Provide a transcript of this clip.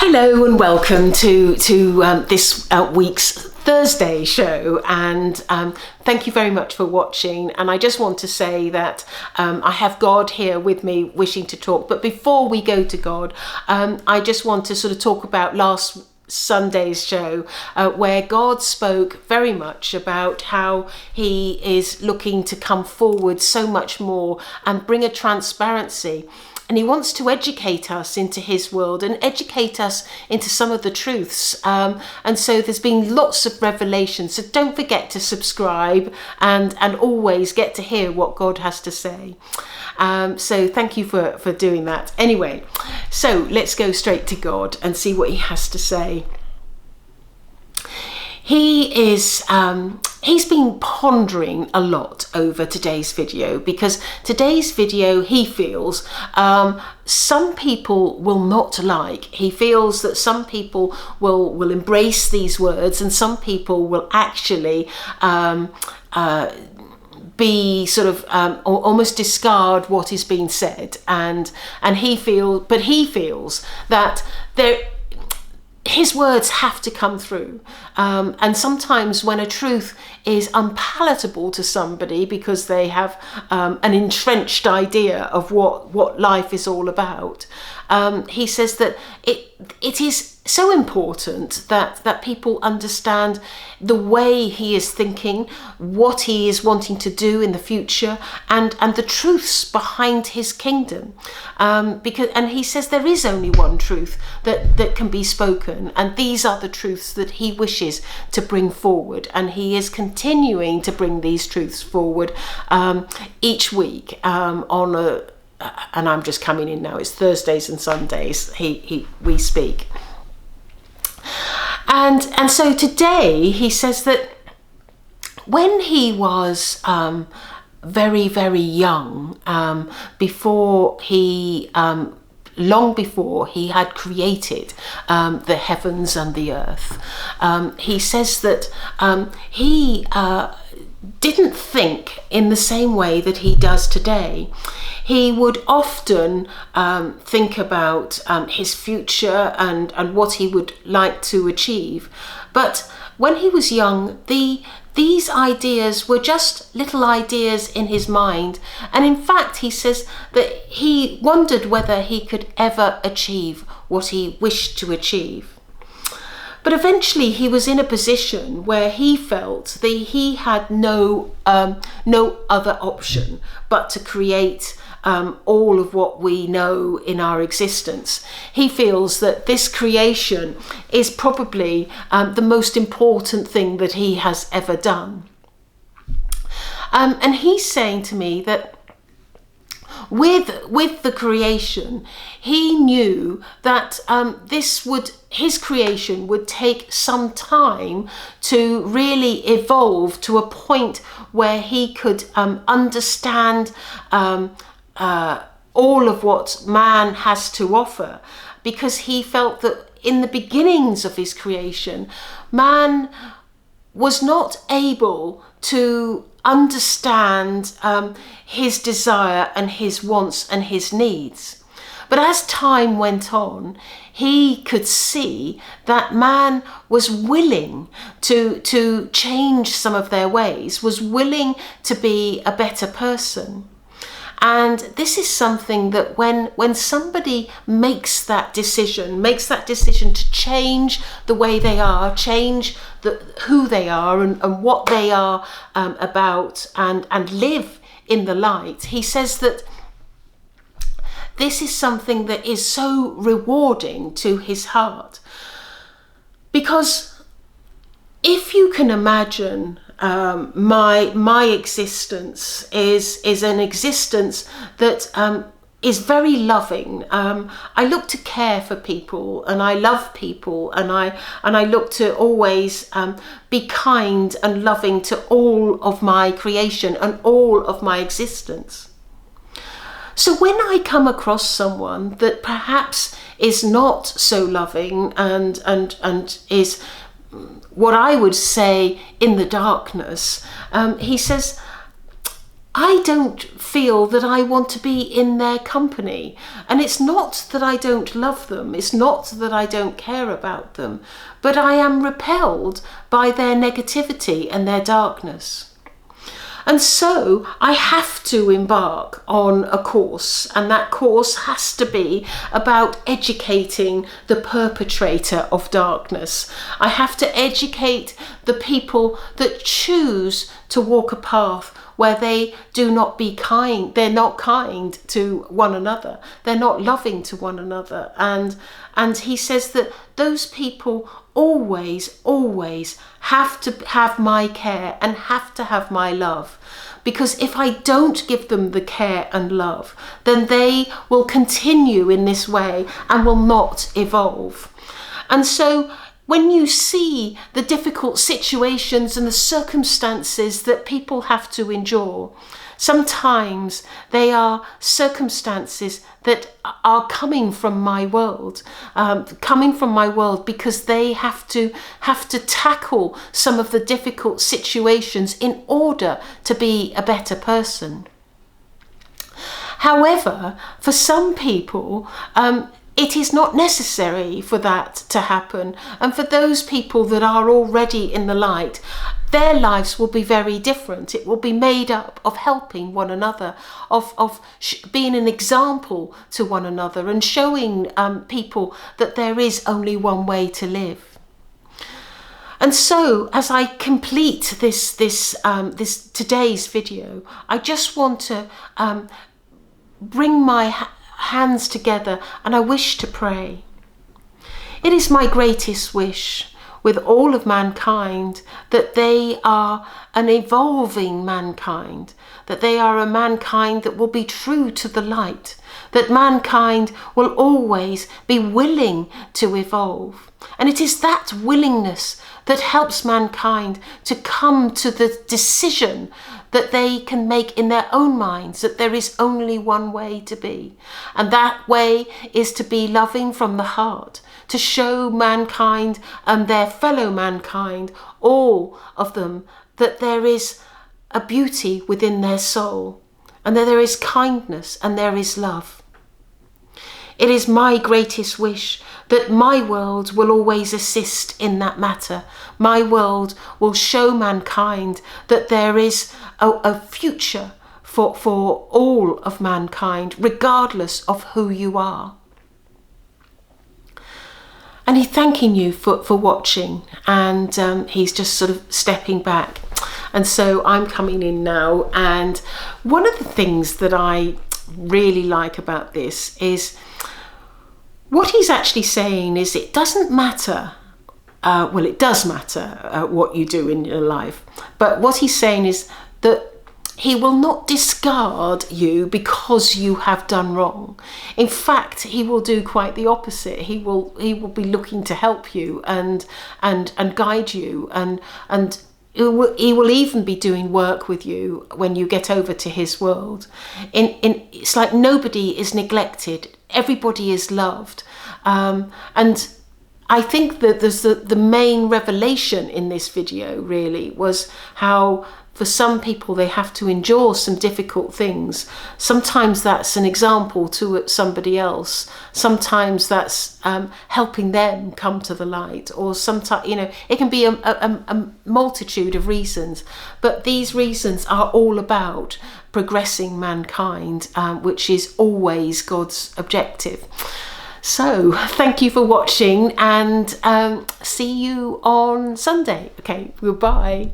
Hello and welcome to this week's Thursday show, and thank you very much for watching. And I just want to say that I have God here with me wishing to talk, but before we go to God, I just want to sort of talk about last Sunday's show, where God spoke very much about how he is looking to come forward so much more and bring a transparency. And he wants to educate us into his world and educate us into some of the truths. And so there's been lots of revelation. So don't forget to subscribe and always get to hear what God has to say. So thank you for doing that. Anyway, so let's go straight to God and see what he has to say. He's been pondering a lot over today's video, because today's video, he feels, some people will not like. He feels that some people will embrace these words, and some people will actually be sort of almost discard what is being said, and he feels that his words have to come through, and sometimes when a truth is unpalatable to somebody because they have an entrenched idea of what life is all about, he says that it is so important that people understand the way he is thinking, what he is wanting to do in the future, and the truths behind his kingdom. And he says there is only one truth that can be spoken, and these are the truths that he wishes to bring forward, and he is continuing to bring these truths forward each week on a. And I'm just coming in now. It's Thursdays and Sundays. We speak. And so today he says that when he was very, very young, long before he had created the heavens and the earth, he says that he didn't think in the same way that he does today. He would often think about his future and what he would like to achieve. But when he was young, these ideas were just little ideas in his mind. And in fact, he says that he wondered whether he could ever achieve what he wished to achieve. But eventually he was in a position where he felt that he had no other option but to create all of what we know in our existence. He feels that this creation is probably the most important thing that he has ever done. And he's saying to me that with the creation, he knew that his creation would take some time to really evolve to a point where he could understand all of what man has to offer, because he felt that in the beginnings of his creation, man was not able to understand his desire and his wants and his needs. But as time went on, he could see that man was willing to change some of their ways, was willing to be a better person. And this is something that when somebody makes that decision to change the way they are, change who they are and what they are about, and live in the light, he says that this is something that is so rewarding to his heart. Because if you can imagine, my existence is an existence that is very loving. I look to care for people, and I love people, and I look to always be kind and loving to all of my creation and all of my existence. So when I come across someone that perhaps is not so loving and is what I would say in the darkness, he says, I don't feel that I want to be in their company. And it's not that I don't love them, it's not that I don't care about them, but I am repelled by their negativity and their darkness. And so I have to embark on a course, and that course has to be about educating the perpetrator of darkness. I have to educate the people that choose to walk a path where they do not be kind, they're not kind to one another, they're not loving to one another. And he says that those people always have to have my care and have to have my love. Because if I don't give them the care and love, then they will continue in this way and will not evolve. And so when you see the difficult situations and the circumstances that people have to endure, sometimes they are circumstances that are coming from my world, because they have to tackle some of the difficult situations in order to be a better person. However, for some people, it is not necessary for that to happen. And for those people that are already in the light, their lives will be very different. It will be made up of helping one another, of being an example to one another and showing people that there is only one way to live. And so, as I complete this today's video, I just want to bring my hands together and I wish to pray. It is my greatest wish with all of mankind that they are an evolving mankind, that they are a mankind that will be true to the light, that mankind will always be willing to evolve. And it is that willingness that helps mankind to come to the decision that they can make in their own minds that there is only one way to be. And that way is to be loving from the heart, to show mankind and their fellow mankind, all of them, that there is a beauty within their soul, and that there is kindness and there is love. It is my greatest wish that my world will always assist in that matter. My world will show mankind that there is a future for all of mankind, regardless of who you are. And he's thanking you for watching, and he's just sort of stepping back. And so I'm coming in now, and one of the things that I really like about this is what he's actually saying is it doesn't matter, well, it does matter what you do in your life, but what he's saying is that he will not discard you because you have done wrong. In fact, he will do quite the opposite. He will be looking to help you and guide you, and he will even be doing work with you when you get over to his world. It's like nobody is neglected. Everybody is loved. And I think that there's the main revelation in this video really was how for some people they have to endure some difficult things. Sometimes that's an example to somebody else. Sometimes that's helping them come to the light, or sometimes, it can be a multitude of reasons. But these reasons are all about progressing mankind, which is always God's objective. So thank you for watching, and see you on Sunday. Okay, goodbye.